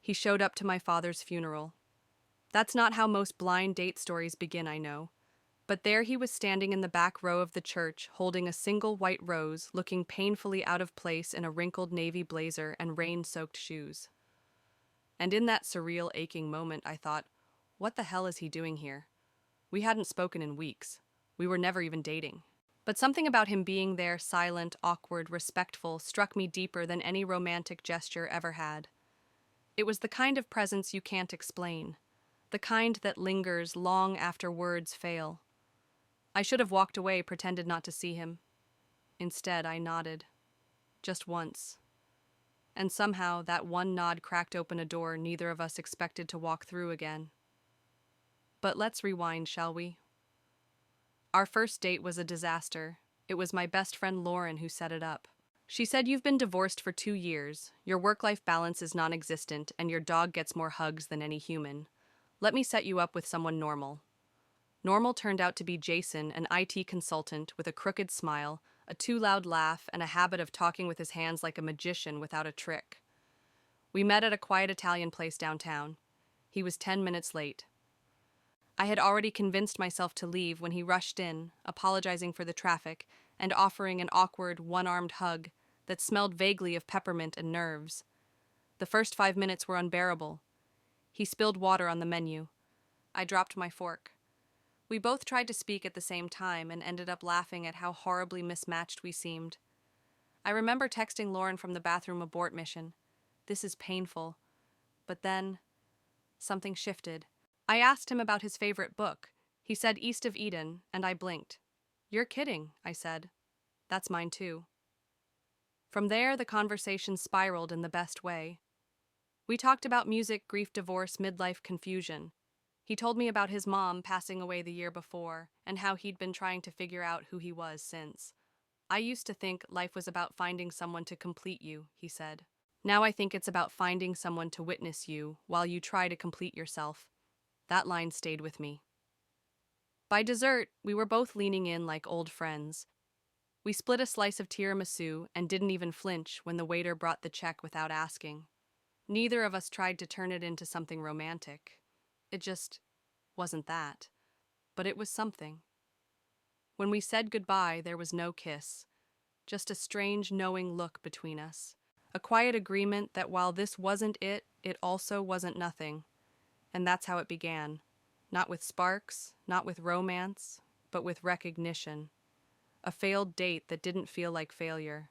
He showed up to my father's funeral. That's not how most blind date stories begin, I know. But there he was standing in the back row of the church, holding a single white rose, looking painfully out of place in a wrinkled navy blazer and rain-soaked shoes. And in that surreal, aching moment, I thought, what the hell is he doing here? We hadn't spoken in weeks. We were never even dating. But something about him being there, silent, awkward, respectful, struck me deeper than any romantic gesture ever had. It was the kind of presence you can't explain, the kind that lingers long after words fail. I should have walked away, pretended not to see him. Instead, I nodded. Just once. And somehow, that one nod cracked open a door neither of us expected to walk through again. But let's rewind, shall we? Our first date was a disaster. It was my best friend Lauren who set it up. She said, "You've been divorced for 2 years, your work-life balance is non-existent, and your dog gets more hugs than any human. Let me set you up with someone normal." Normal turned out to be Jason, an IT consultant with a crooked smile, a too loud laugh, and a habit of talking with his hands like a magician without a trick. We met at a quiet Italian place downtown. He was 10 minutes late. I had already convinced myself to leave when he rushed in, apologizing for the traffic, and offering an awkward, one-armed hug that smelled vaguely of peppermint and nerves. The first 5 minutes were unbearable. He spilled water on the menu. I dropped my fork. We both tried to speak at the same time and ended up laughing at how horribly mismatched we seemed. I remember texting Lauren from the bathroom abort mission. This is painful. But then, something shifted. I asked him about his favorite book. He said East of Eden, and I blinked. "You're kidding," I said. "That's mine too." From there, the conversation spiraled in the best way. We talked about music, grief, divorce, midlife confusion. He told me about his mom passing away the year before, and how he'd been trying to figure out who he was since. "I used to think life was about finding someone to complete you," he said. "Now I think it's about finding someone to witness you while you try to complete yourself." That line stayed with me. By dessert, we were both leaning in like old friends. We split a slice of tiramisu and didn't even flinch when the waiter brought the check without asking. Neither of us tried to turn it into something romantic. It just wasn't that. But it was something. When we said goodbye, there was no kiss. Just a strange, knowing look between us. A quiet agreement that while this wasn't it, it also wasn't nothing. And that's how it began. Not with sparks, not with romance, but with recognition. A failed date that didn't feel like failure.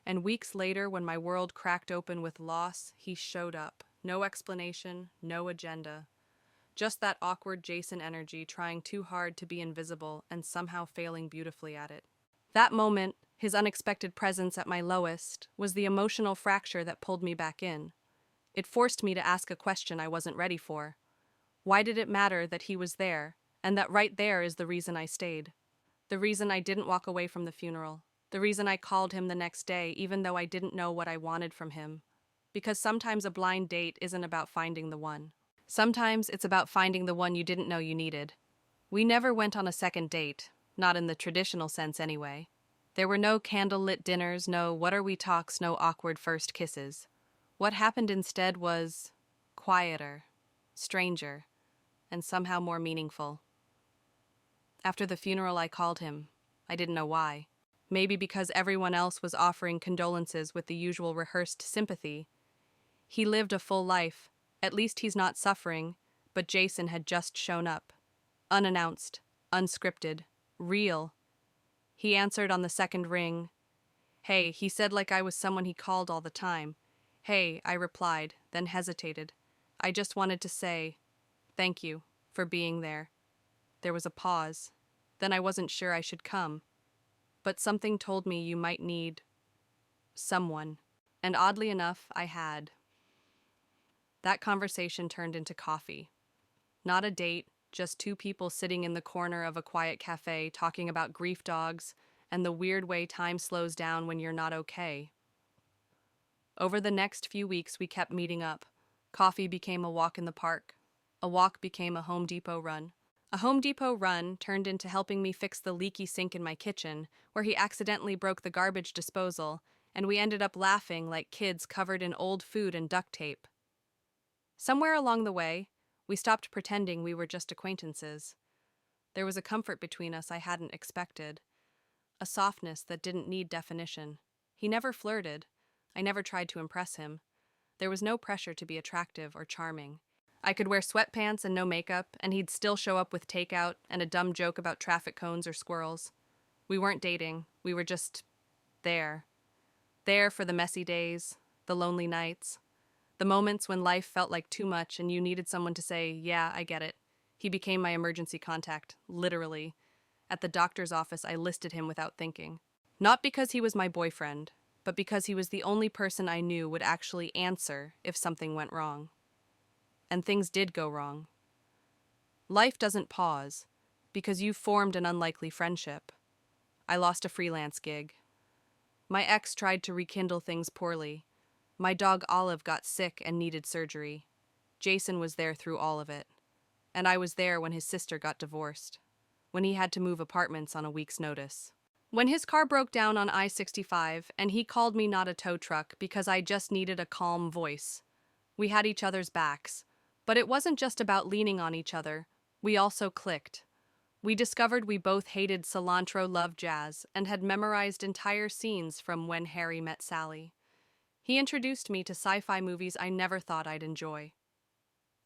And weeks later, when my world cracked open with loss, he showed up. No explanation, no agenda. Just that awkward Jason energy, trying too hard to be invisible and somehow failing beautifully at it. That moment, his unexpected presence at my lowest, was the emotional fracture that pulled me back in. It forced me to ask a question I wasn't ready for. Why did it matter that he was there, and that right there is the reason I stayed? The reason I didn't walk away from the funeral. The reason I called him the next day, even though I didn't know what I wanted from him. Because sometimes a blind date isn't about finding the one. Sometimes it's about finding the one you didn't know you needed. We never went on a second date, not in the traditional sense anyway. There were no candlelit dinners, no what are we talks, no awkward first kisses. What happened instead was quieter, stranger, and somehow more meaningful. After the funeral, I called him. I didn't know why. Maybe because everyone else was offering condolences with the usual rehearsed sympathy. He lived a full life. At least he's not suffering, but Jason had just shown up. Unannounced, unscripted, real. He answered on the second ring. "Hey," he said like I was someone he called all the time. "Hey," I replied, then hesitated. "I just wanted to say, thank you for being there." There was a pause. Then I wasn't sure I should come. But something told me you might need someone. And oddly enough, I had. That conversation turned into coffee. Not a date, just two people sitting in the corner of a quiet cafe talking about grief dogs and the weird way time slows down when you're not okay. Over the next few weeks, we kept meeting up. Coffee became a walk in the park. A walk became a Home Depot run. A Home Depot run turned into helping me fix the leaky sink in my kitchen, where he accidentally broke the garbage disposal, and we ended up laughing like kids covered in old food and duct tape. Somewhere along the way, we stopped pretending we were just acquaintances. There was a comfort between us I hadn't expected, a softness that didn't need definition. He never flirted. I never tried to impress him. There was no pressure to be attractive or charming. I could wear sweatpants and no makeup, and he'd still show up with takeout and a dumb joke about traffic cones or squirrels. We weren't dating, we were just there. There for the messy days, the lonely nights, the moments when life felt like too much and you needed someone to say, "Yeah, I get it." He became my emergency contact, literally. At the doctor's office, I listed him without thinking. Not because he was my boyfriend, but because he was the only person I knew would actually answer if something went wrong. And things did go wrong. Life doesn't pause, because you've formed an unlikely friendship. I lost a freelance gig. My ex tried to rekindle things poorly. My dog Olive got sick and needed surgery. Jason was there through all of it. And I was there when his sister got divorced, when he had to move apartments on a week's notice. When his car broke down on I-65 and he called me not a tow truck because I just needed a calm voice. We had each other's backs, but it wasn't just about leaning on each other. We also clicked. We discovered we both hated cilantro loved jazz and had memorized entire scenes from When Harry Met Sally. He introduced me to sci-fi movies I never thought I'd enjoy.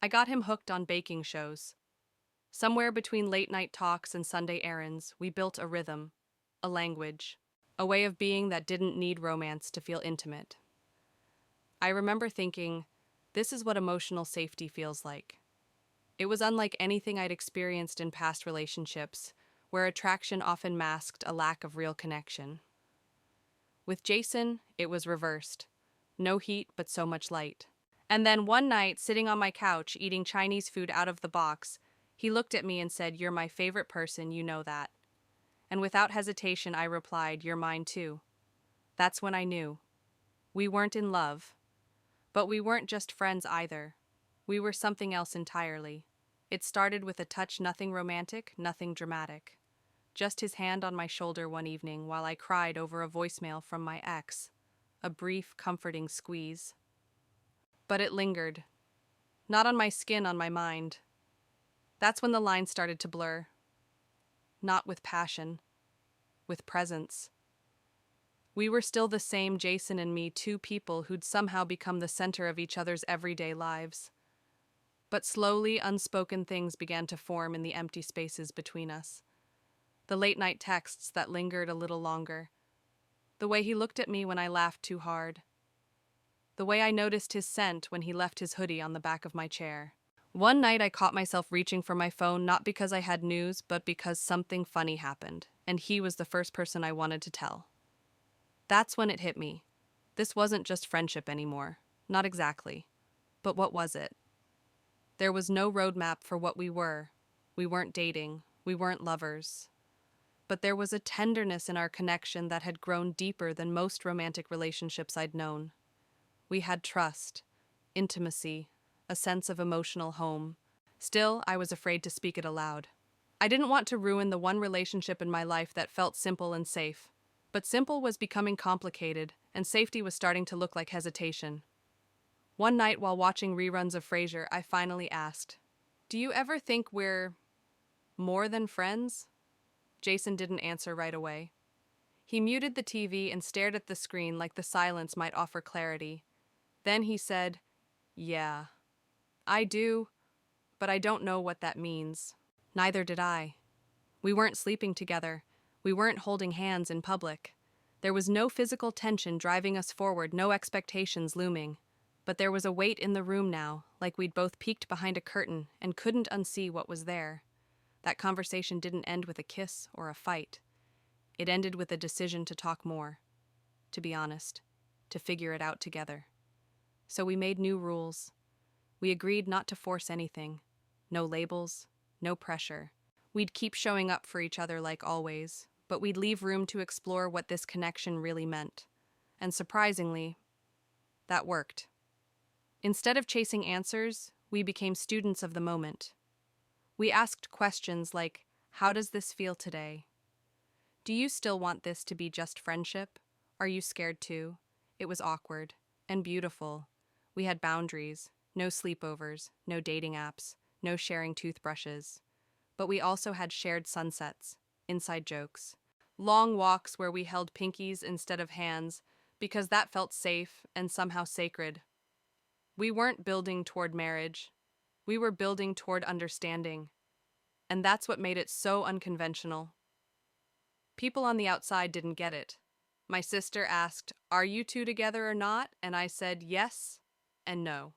I got him hooked on baking shows. Somewhere between late-night talks and Sunday errands, we built a rhythm, a language, a way of being that didn't need romance to feel intimate. I remember thinking, this is what emotional safety feels like. It was unlike anything I'd experienced in past relationships, where attraction often masked a lack of real connection. With Jason, it was reversed. No heat, but so much light. And then one night, sitting on my couch, eating Chinese food out of the box, he looked at me and said, "You're my favorite person, you know that." And without hesitation, I replied, "You're mine too." That's when I knew. We weren't in love. But we weren't just friends either. We were something else entirely. It started with a touch, nothing romantic, nothing dramatic. Just his hand on my shoulder one evening while I cried over a voicemail from my ex. A brief, comforting squeeze. But it lingered. Not on my skin, on my mind. That's when the lines started to blur. Not with passion. With presence. We were still the same, Jason and me, two people who'd somehow become the center of each other's everyday lives. But slowly, unspoken things began to form in the empty spaces between us. The late-night texts that lingered a little longer. The way he looked at me when I laughed too hard. The way I noticed his scent when he left his hoodie on the back of my chair. One night I caught myself reaching for my phone not because I had news, but because something funny happened, and he was the first person I wanted to tell. That's when it hit me. This wasn't just friendship anymore. Not exactly. But what was it? There was no roadmap for what we were. We weren't dating. We weren't lovers. But there was a tenderness in our connection that had grown deeper than most romantic relationships I'd known. We had trust, intimacy, a sense of emotional home. Still, I was afraid to speak it aloud. I didn't want to ruin the one relationship in my life that felt simple and safe. But simple was becoming complicated, and safety was starting to look like hesitation. One night while watching reruns of Frasier, I finally asked, "Do you ever think we're more than friends?" Jason didn't answer right away. He muted the TV and stared at the screen like the silence might offer clarity. Then he said, "Yeah, I do, but I don't know what that means." Neither did I. We weren't sleeping together. We weren't holding hands in public. There was no physical tension driving us forward, no expectations looming. But there was a weight in the room now, like we'd both peeked behind a curtain and couldn't unsee what was there. That conversation didn't end with a kiss or a fight. It ended with a decision to talk more. To be honest. To figure it out together. So we made new rules. We agreed not to force anything. No labels, no pressure. We'd keep showing up for each other like always, but we'd leave room to explore what this connection really meant. And surprisingly, that worked. Instead of chasing answers, we became students of the moment. We asked questions like, "How does this feel today? Do you still want this to be just friendship? Are you scared too?" It was awkward and beautiful. We had boundaries, No sleepovers, no dating apps, no sharing toothbrushes. But we also had shared sunsets, inside jokes, long walks where we held pinkies instead of hands because that felt safe and somehow sacred. We weren't building toward marriage, we were building toward understanding. And that's what made it so unconventional. People on the outside didn't get it. My sister asked, "Are you two together or not?" And I said yes and no.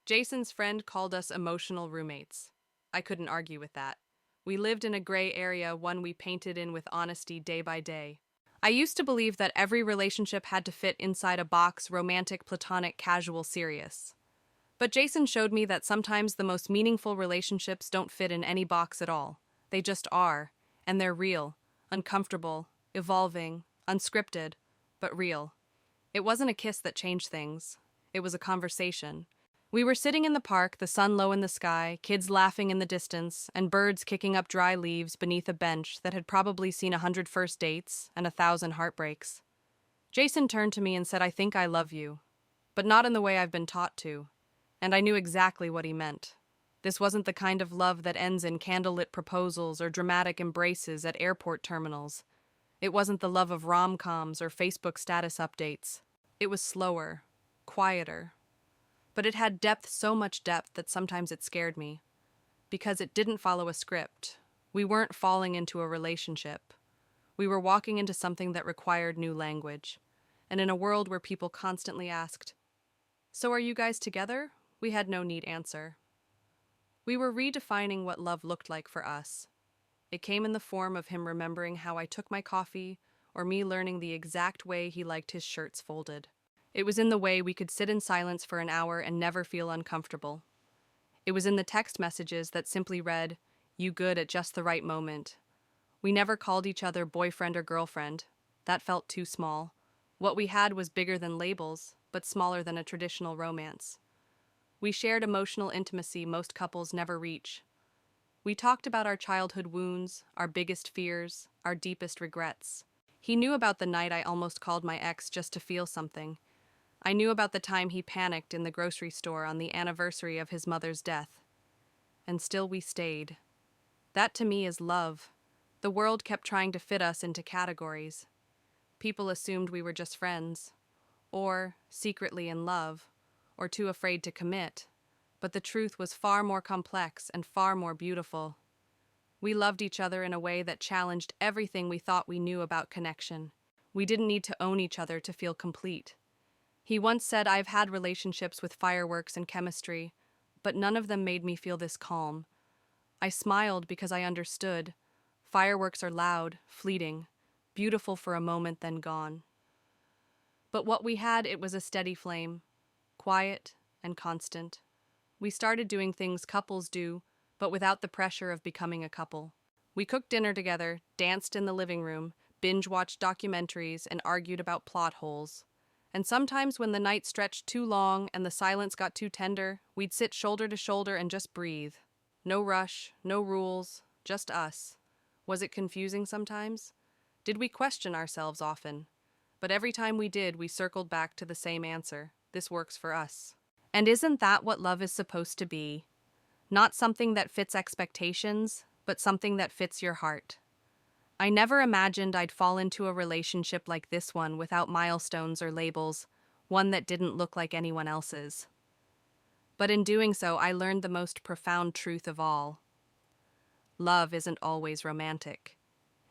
Jason's friend called us emotional roommates. I couldn't argue with that. We lived in a gray area, one we painted in with honesty day by day. I used to believe that every relationship had to fit inside a box: romantic, platonic, casual, serious. But Jason showed me that sometimes the most meaningful relationships don't fit in any box at all. They just are, and they're real, uncomfortable, evolving, unscripted, but real. It wasn't a kiss that changed things. It was a conversation. We were sitting in the park, the sun low in the sky, kids laughing in the distance, and birds kicking up dry leaves beneath a bench that had probably seen 100 first dates and 1,000 heartbreaks. Jason turned to me and said, "I think I love you," but not in the way I've been taught to. And I knew exactly what he meant. This wasn't the kind of love that ends in candlelit proposals or dramatic embraces at airport terminals. It wasn't the love of rom-coms or Facebook status updates. It was slower, quieter. But it had depth, so much depth that sometimes it scared me. Because it didn't follow a script. We weren't falling into a relationship. We were walking into something that required new language. And in a world where people constantly asked, "So are you guys together?" we had no neat answer. We were redefining what love looked like for us. It came in the form of him remembering how I took my coffee, or me learning the exact way he liked his shirts folded. It was in the way we could sit in silence for an hour and never feel uncomfortable. It was in the text messages that simply read, "You good," at just the right moment. We never called each other boyfriend or girlfriend. That felt too small. What we had was bigger than labels, but smaller than a traditional romance. We shared emotional intimacy most couples never reach. We talked about our childhood wounds, our biggest fears, our deepest regrets. He knew about the night I almost called my ex just to feel something. I knew about the time he panicked in the grocery store on the anniversary of his mother's death. And still we stayed. That to me is love. The world kept trying to fit us into categories. People assumed we were just friends, or secretly in love, or too afraid to commit. But the truth was far more complex and far more beautiful. We loved each other in a way that challenged everything we thought we knew about connection. We didn't need to own each other to feel complete. He once said, "I've had relationships with fireworks and chemistry, but none of them made me feel this calm." I smiled because I understood. Fireworks are loud, fleeting, beautiful for a moment, then gone. But what we had, it was a steady flame, quiet and constant. We started doing things couples do, but without the pressure of becoming a couple. We cooked dinner together, danced in the living room, binge-watched documentaries, and argued about plot holes. And sometimes when the night stretched too long and the silence got too tender, we'd sit shoulder to shoulder and just breathe. No rush, no rules, just us. Was it confusing sometimes? Did we question ourselves often? But every time we did, we circled back to the same answer: this works for us. And isn't that what love is supposed to be? Not something that fits expectations, but something that fits your heart. I never imagined I'd fall into a relationship like this one without milestones or labels, one that didn't look like anyone else's. But in doing so, I learned the most profound truth of all. Love isn't always romantic.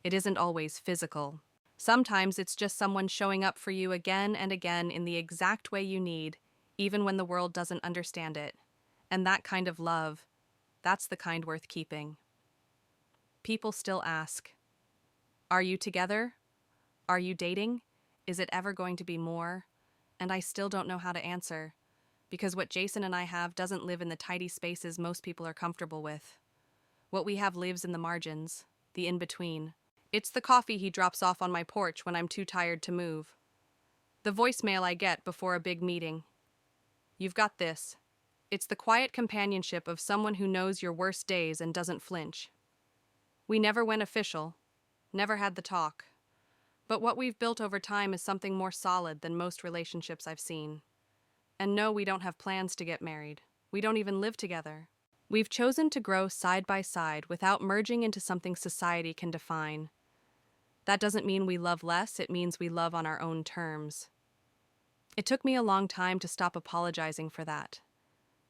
It isn't always physical. Sometimes it's just someone showing up for you again and again in the exact way you need, even when the world doesn't understand it. And that kind of love, that's the kind worth keeping. People still ask, "Are you together? Are you dating? Is it ever going to be more?" And I still don't know how to answer, because what Jason and I have doesn't live in the tidy spaces most people are comfortable with. What we have lives in the margins, the in-between. It's the coffee he drops off on my porch when I'm too tired to move. The voicemail I get before a big meeting. "You've got this." It's the quiet companionship of someone who knows your worst days and doesn't flinch. We never went official, never had the talk. But what we've built over time is something more solid than most relationships I've seen. And no, we don't have plans to get married. We don't even live together. We've chosen to grow side by side without merging into something society can define. That doesn't mean we love less, it means we love on our own terms. It took me a long time to stop apologizing for that.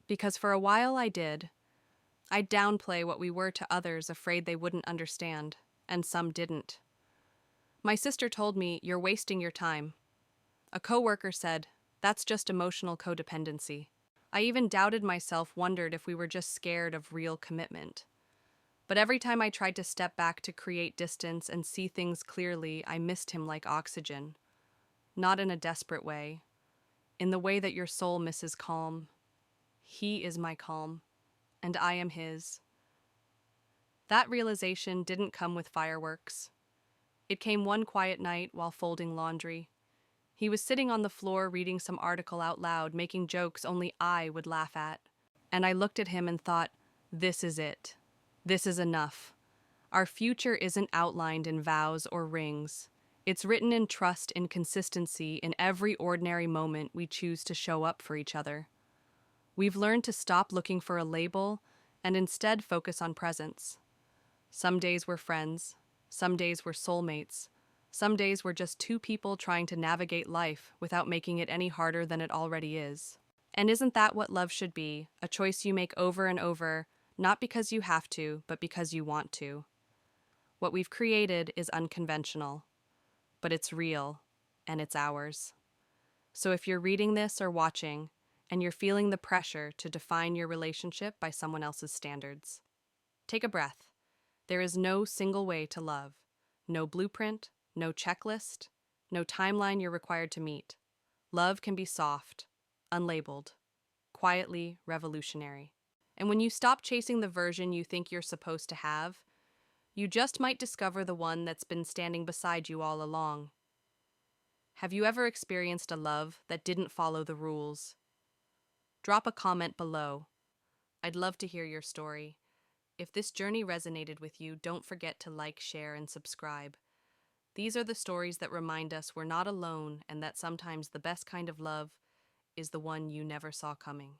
Because for a while I did. I'd downplay what we were to others, afraid they wouldn't understand, and some didn't. My sister told me, "You're wasting your time." A coworker said, "That's just emotional codependency." I even doubted myself, wondered if we were just scared of real commitment. But every time I tried to step back to create distance and see things clearly, I missed him like oxygen. Not in a desperate way. In the way that your soul misses calm. He is my calm, and I am his. That realization didn't come with fireworks. It came one quiet night while folding laundry. He was sitting on the floor reading some article out loud, making jokes only I would laugh at. And I looked at him and thought, this is it. This is enough. Our future isn't outlined in vows or rings. It's written in trust and consistency in every ordinary moment we choose to show up for each other. We've learned to stop looking for a label and instead focus on presence. Some days we're friends. Some days we're soulmates. Some days we're just two people trying to navigate life without making it any harder than it already is. And isn't that what love should be? A choice you make over and over, not because you have to, but because you want to. What we've created is unconventional, but it's real, and it's ours. So if you're reading this or watching, and you're feeling the pressure to define your relationship by someone else's standards, take a breath. There is no single way to love. No blueprint, no checklist, no timeline you're required to meet. Love can be soft, unlabeled, quietly revolutionary. And when you stop chasing the version you think you're supposed to have, you just might discover the one that's been standing beside you all along. Have you ever experienced a love that didn't follow the rules? Drop a comment below. I'd love to hear your story. If this journey resonated with you, don't forget to like, share, and subscribe. These are the stories that remind us we're not alone and that sometimes the best kind of love is the one you never saw coming.